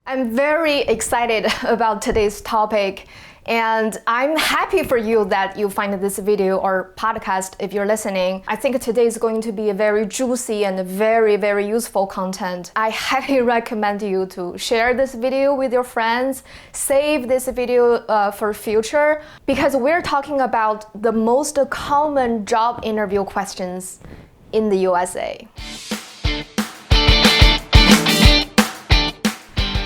I'm very excited about today's topic, and I'm happy for you that you find this video or podcast if you're listening. I think today is going to be a very juicy and very useful content. I highly recommend you to share this video with your friends, save this video for future, because we're talking about the most common job interview questions in the USA.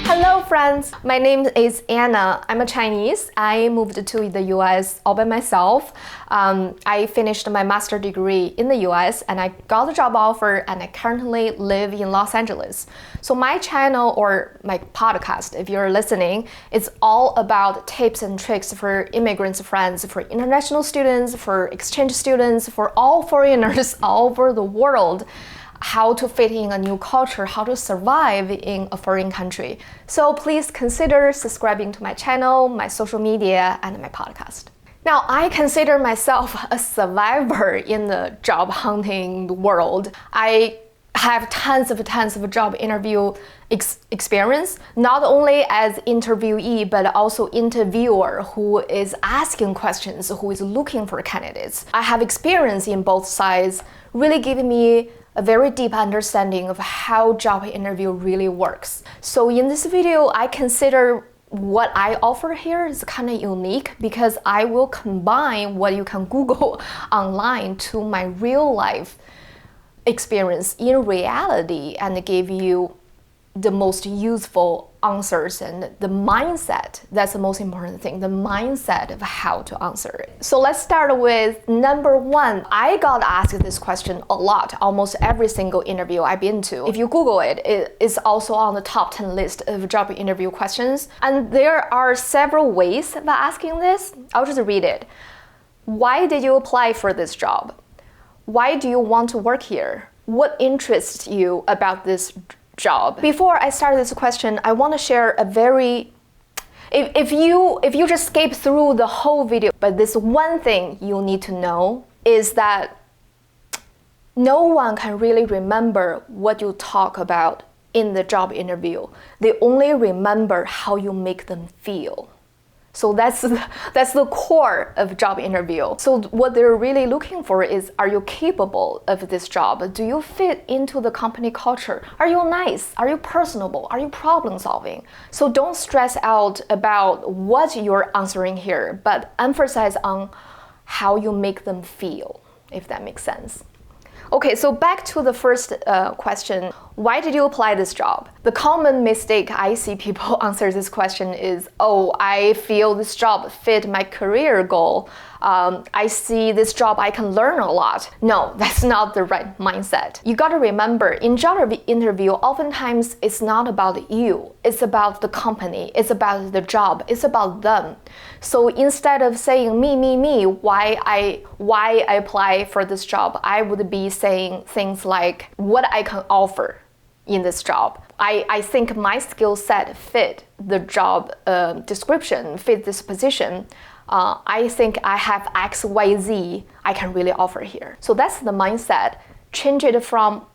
Hello friends, my name is Anna. I'm a Chinese. I moved to the US all by myself. I finished my master's degree in the US and I got a job offer and I currently live in Los Angeles. So my channel or my podcast, if you're listening, it's all about tips and tricks for immigrants friends, for international students, for exchange students, for all foreigners all over the world. How to fit in a new culture, how to survive in a foreign country. So please consider subscribing to my channel, my social media, and my podcast. Now, I consider myself a survivor in the job hunting world. I have tons of job interview experience, not only as interviewee, but also interviewer who is asking questions, who is looking for candidates. I have experience in both sides, really giving me a very deep understanding of how job interview really works. So in this video, I consider what I offer here is kind of unique because I will combine what you can Google online to my real life experience in reality and give you the most useful answers and the mindset. That's the most important thing, the mindset of how to answer it. So let's start with number one. I got asked this question a lot, almost every single interview I've been to. If you Google it, it is also on the top 10 list of job interview questions. And there are several ways of asking this. I'll just read it. Why did you apply for this job? Why do you want to work here? What interests you about this job? Before I start this question, I want to share a very, if you just skip through the whole video, but this one thing you need to know is that no one can really remember what you talk about in the job interview. They only remember how you make them feel. So that's the core of job interview. So what they're really looking for is, are you capable of this job? Do you fit into the company culture? Are you nice? Are you personable? Are you problem solving? So don't stress out about what you're answering here, but emphasize on how you make them feel, if that makes sense. Okay, so back to the first question. Why did you apply this job? The common mistake I see people answer this question is, oh, I feel this job fit my career goal. I see this job, I can learn a lot. No, that's not the right mindset. You gotta remember, in job interview, oftentimes it's not about you. It's about the company. It's about the job. It's about them. So instead of saying me, why I apply for this job, I would be saying things like what I can offer in this job. I think my skill set fit the job description, fit this position. I think I have X, Y, Z I can really offer here. So that's the mindset. Change it from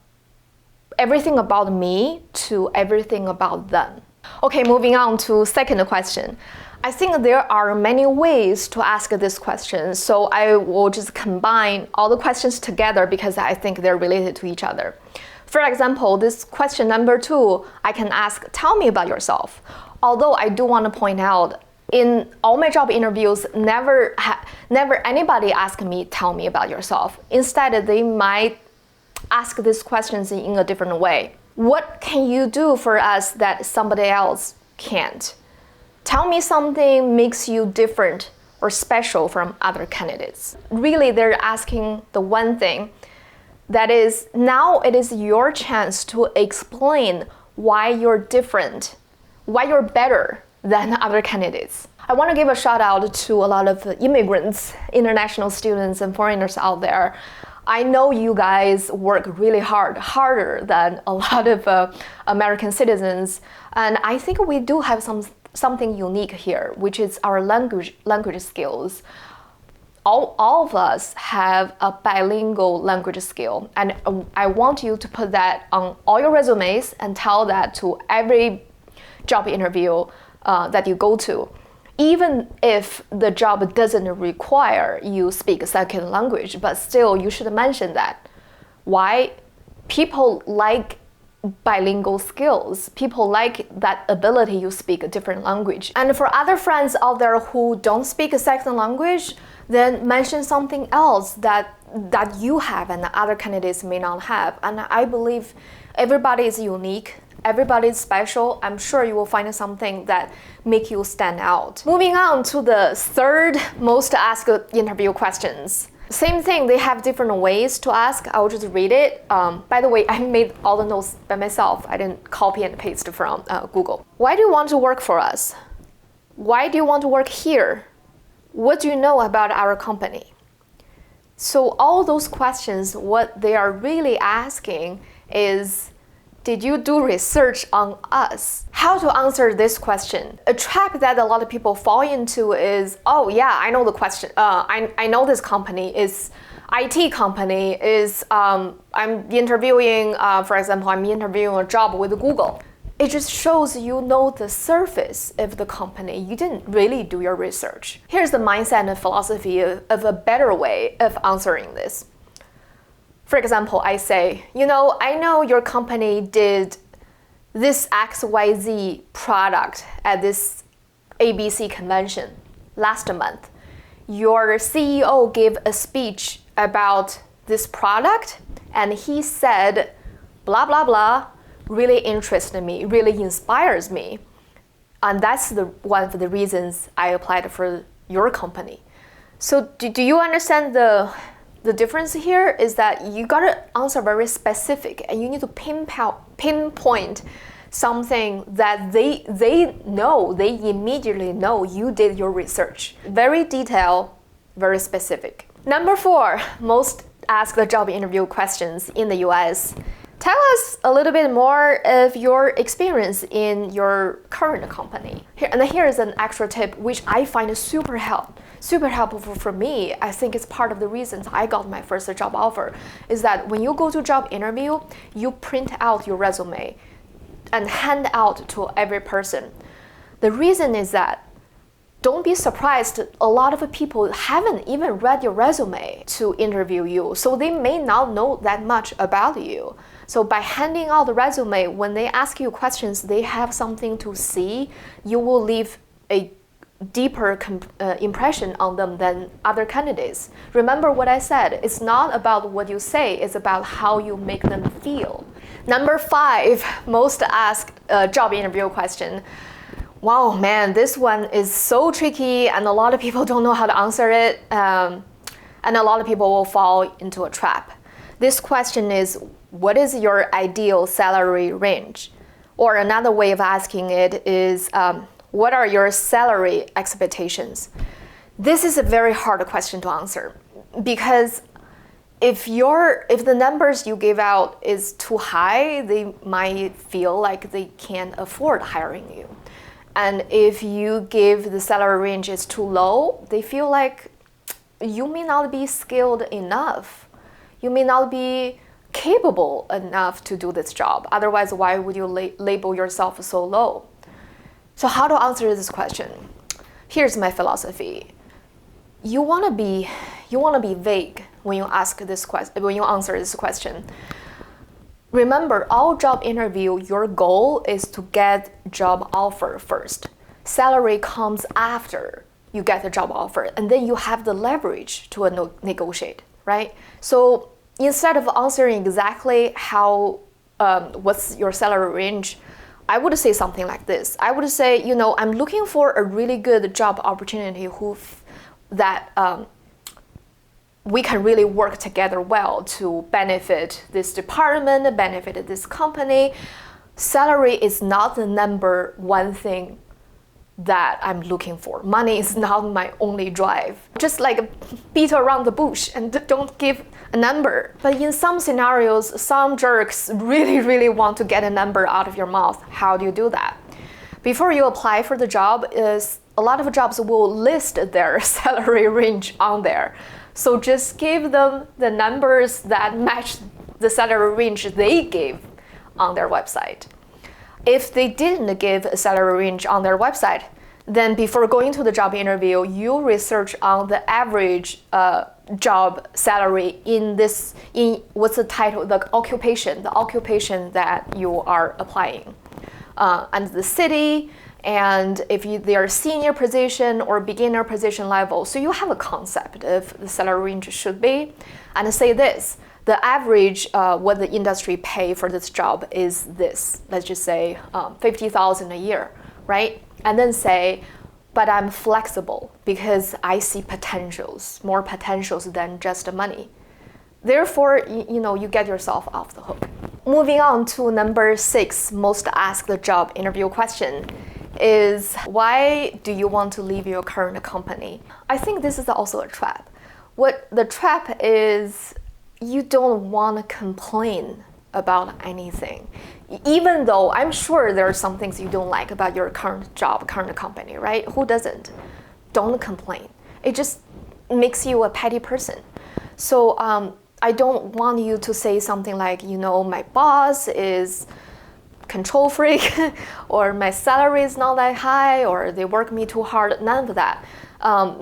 everything about me to everything about them. Okay, moving on to second question. I think there are many ways to ask this question, so I will just combine all the questions together because I think they're related to each other. For example, this question number 2, I can ask, tell me about yourself. Although I do want to point out, in all my job interviews, never anybody ask me, tell me about yourself. Instead, they might ask these questions in a different way. What can you do for us that somebody else can't? Tell me something makes you different or special from other candidates. Really, they're asking the one thing. That is, now it is your chance to explain why you're different, why you're better than other candidates. I want to give a shout out to a lot of immigrants, international students, and foreigners out there. I know you guys work really hard, harder than a lot of American citizens, and I think we do have something unique here, which is our language skills. All of us have a bilingual language skill, and I want you to put that on all your resumes and tell that to every job interview that you go to, even if the job doesn't require you speak a second language, but still you should mention that. Why? People like bilingual skills. People like that ability you speak a different language. And for other friends out there who don't speak a second language, then mention something else that you have and other candidates may not have. And I believe everybody is unique. Everybody is special. I'm sure you will find something that make you stand out. Moving on to the third most asked interview questions. Same thing, they have different ways to ask. I'll just read it. By the way, I made all the notes by myself. I didn't copy and paste from Google. Why do you want to work for us? Why do you want to work here? What do you know about our company? So all those questions, what they are really asking is, did you do research on us? How to answer this question? A trap that a lot of people fall into is, oh yeah, I know the question. I know this company is IT company is, I'm interviewing, for example, I'm interviewing a job with Google. It just shows you know the surface of the company. You didn't really do your research. Here's the mindset and philosophy of a better way of answering this. For example, I say, I know your company did this XYZ product at this ABC convention last month. Your CEO gave a speech about this product and he said, blah, blah, blah, really interested me, really inspires me. And that's one of the reasons I applied for your company. So do you understand the difference here is that you gotta answer very specific and you need to pinpoint something that they know, they immediately know you did your research. Very detailed, very specific. Number 4, most asked job interview questions in the US. Tell us a little bit more of your experience in your current company. Here is an extra tip which I find super helpful for me. I think it's part of the reasons I got my first job offer is that when you go to job interview, you print out your resume and hand out to every person. The reason is that don't be surprised, a lot of people haven't even read your resume to interview you, so they may not know that much about you. So by handing out the resume, when they ask you questions, they have something to see. You will leave a deeper impression on them than other candidates. Remember what I said, it's not about what you say, it's about how you make them feel. Number 5, most asked job interview question. Wow, man, this one is so tricky and a lot of people don't know how to answer it, and a lot of people will fall into a trap. This question is, what is your ideal salary range? Or another way of asking it is, what are your salary expectations? This is a very hard question to answer because if the numbers you give out is too high, they might feel like they can't afford hiring you. And if you give the salary range is too low, they feel like you may not be skilled enough. You may not be capable enough to do this job. Otherwise, why would you label yourself so low? So how to answer this question? Here's my philosophy. You wanna be vague when you answer this question. Remember, all job interview, your goal is to get job offer first. Salary comes after you get the job offer, and then you have the leverage to negotiate, right? So instead of answering exactly how what's your salary range, I would say something like this. I would say, I'm looking for a really good job opportunity that we can really work together well to benefit this department, benefit this company. Salary is not the number one thing that I'm looking for. Money is not my only drive. Just like beat around the bush and don't give a number. But in some scenarios, some jerks really, really want to get a number out of your mouth. How do you do that? Before you apply for the job, a lot of jobs will list their salary range on there. So just give them the numbers that match the salary range they gave on their website. If they didn't give a salary range on their website, then before going to the job interview, you research on the average job salary in what's the title, the occupation that you are applying, and the city, and if they are senior position or beginner position level. So you have a concept of the salary range should be, and say this. The average, what the industry pay for this job is this. Let's just say 50,000 a year, right? And then say, but I'm flexible because I see potentials, more potentials than just the money. Therefore, you get yourself off the hook. Moving on to number 6, most asked job interview question is, why do you want to leave your current company? I think this is also a trap. What the trap is, you don't want to complain about anything. Even though I'm sure there are some things you don't like about your current job, current company, right? Who doesn't? Don't complain. It just makes you a petty person. So I don't want you to say something like, my boss is control freak, or my salary is not that high, or they work me too hard. None of that.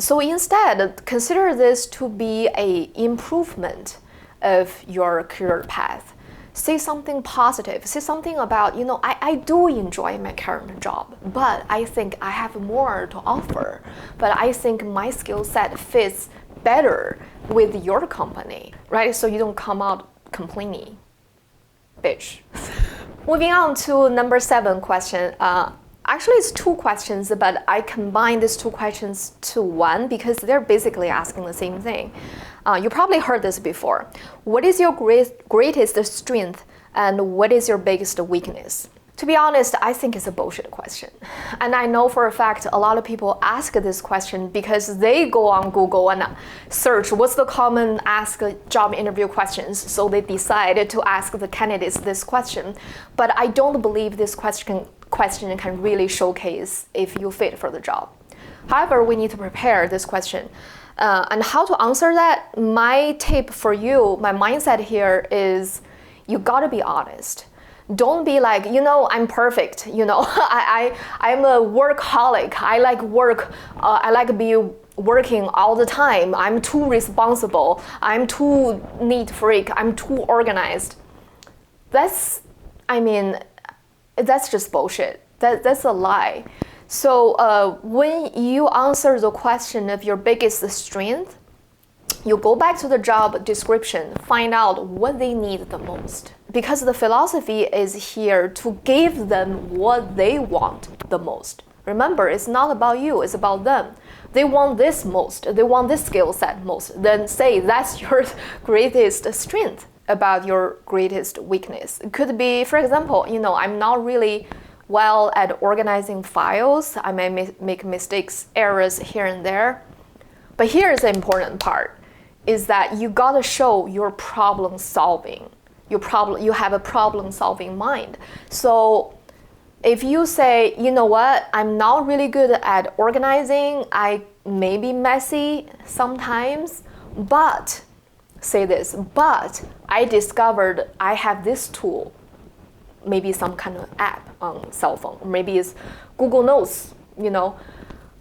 So instead, consider this to be an improvement of your career path. Say something positive. Say something about, I do enjoy my current job, but I think I have more to offer. But I think my skill set fits better with your company, right? So you don't come out complaining, bitch. Moving on to number 7 question. Actually, it's 2 questions, but I combined these 2 questions to one because they're basically asking the same thing. You probably heard this before. What is your greatest strength and what is your biggest weakness? To be honest, I think it's a bullshit question. And I know for a fact a lot of people ask this question because they go on Google and search what's the common asked job interview questions, so they decided to ask the candidates this question. But I don't believe this question can really showcase if you fit for the job. However, we need to prepare this question. And how to answer that, my tip for you, my mindset here is you gotta be honest. Don't be like, I'm perfect, I'm a workaholic. I like work, I like be working all the time. I'm too responsible. I'm too neat freak. I'm too organized. That's just bullshit. That's a lie. So when you answer the question of your biggest strength, you go back to the job description, find out what they need the most. Because the philosophy is here to give them what they want the most. Remember, it's not about you, it's about them. They want this most, they want this skill set most. Then say that's your greatest strength about your greatest weakness. It could be, for example, I'm not really well at organizing files. I may make mistakes, errors here and there. But here's the important part, is that you gotta show your problem solving. You have a problem solving mind. So if you say, I'm not really good at organizing, I may be messy sometimes, but say this, but I discovered I have this tool, maybe some kind of app on cell phone, or maybe it's Google Notes,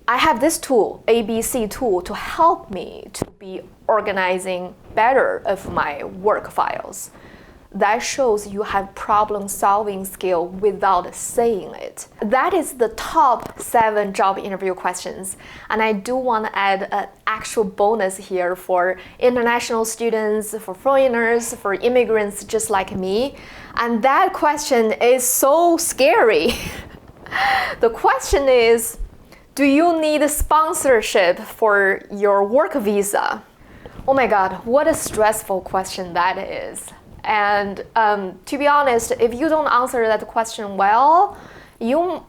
I have this tool, ABC tool, to help me to be organizing better of my work files. That shows you have problem-solving skill without saying it. That is the top 7 job interview questions. And I do want to add an actual bonus here for international students, for foreigners, for immigrants just like me. And that question is so scary. The question is, do you need a sponsorship for your work visa? Oh my God, what a stressful question that is. And to be honest, if you don't answer that question well, you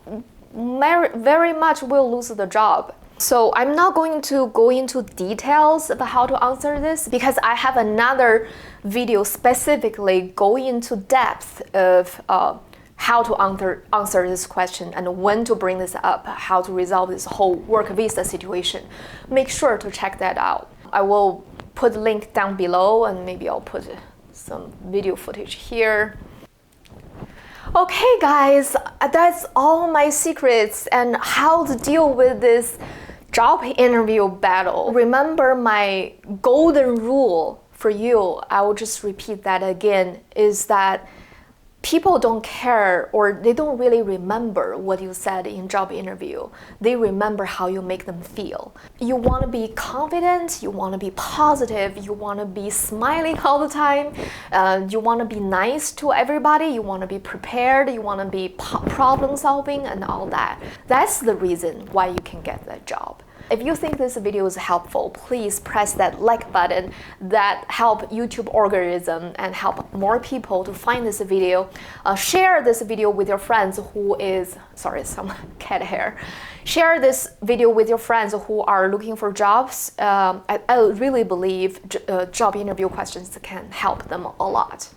very much will lose the job. So I'm not going to go into details about how to answer this because I have another video specifically going into depth of how to answer this question and when to bring this up, how to resolve this whole work visa situation. Make sure to check that out. I will put the link down below and maybe I'll put some video footage here. Okay, guys, that's all my secrets and how to deal with this job interview battle. Remember my golden rule for you, I will just repeat that again, is that people don't care or they don't really remember what you said in job interview. They remember how you make them feel. You want to be confident, you want to be positive, you want to be smiling all the time, you want to be nice to everybody, you want to be prepared, you want to be problem solving and all that. That's the reason why you can get that job. If you think this video is helpful, please press that like button that help YouTube algorithm and help more people to find this video. Share this video with your friends who is, sorry, some cat hair. Share this video with your friends who are looking for jobs. I really believe job interview questions can help them a lot.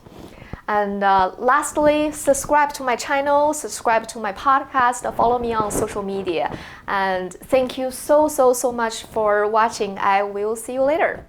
And lastly, subscribe to my channel, subscribe to my podcast, follow me on social media. And thank you so much for watching. I will see you later.